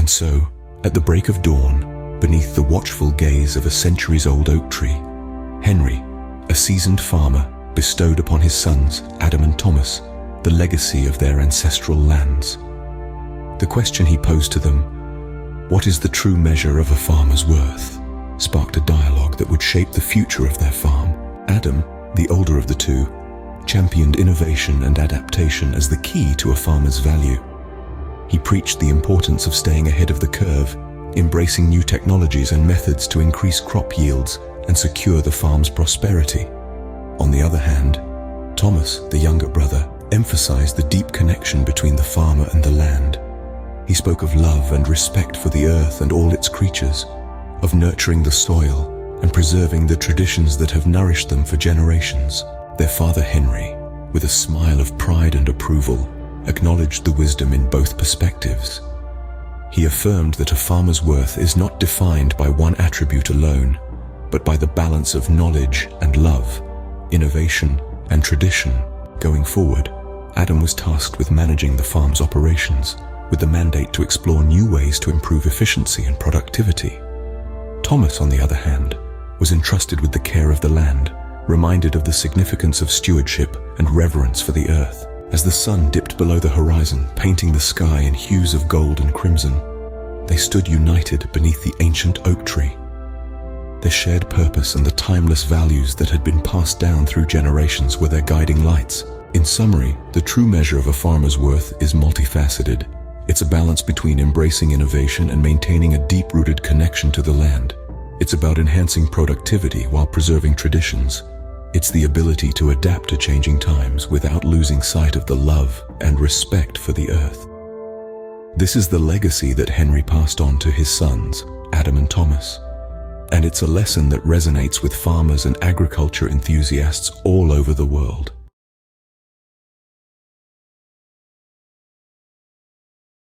And so, at the break of dawn, beneath the watchful gaze of a centuries-old oak tree, Henry, a seasoned farmer, bestowed upon his sons, Adam and Thomas, the legacy of their ancestral lands. The question he posed to them, "What is the true measure of a farmer's worth?" sparked a dialogue that would shape the future of their farm. Adam, the older of the two, championed innovation and adaptation as the key to a farmer's value. He preached the importance of staying ahead of the curve, embracing new technologies and methods to increase crop yields and secure the farm's prosperity. On the other hand, Thomas, the younger brother, emphasized the deep connection between the farmer and the land. He spoke of love and respect for the earth and all its creatures, of nurturing the soil and preserving the traditions that have nourished them for generations. Their father Henry, with a smile of pride and approval, acknowledged the wisdom in both perspectives. He affirmed that a farmer's worth is not defined by one attribute alone, but by the balance of knowledge and love, innovation and tradition. Going forward, Adam was tasked with managing the farm's operations, with the mandate to explore new ways to improve efficiency and productivity. Thomas, on the other hand, was entrusted with the care of the land, reminded of the significance of stewardship and reverence for the earth. As the sun dipped below the horizon, painting the sky in hues of gold and crimson, they stood united beneath the ancient oak tree. Their shared purpose and the timeless values that had been passed down through generations were their guiding lights. In summary, the true measure of a farmer's worth is multifaceted. It's a balance between embracing innovation and maintaining a deep-rooted connection to the land. It's about enhancing productivity while preserving traditions. It's the ability to adapt to changing times without losing sight of the love and respect for the earth. This is the legacy that Henry passed on to his sons, Adam and Thomas. And it's a lesson that resonates with farmers and agriculture enthusiasts all over the world.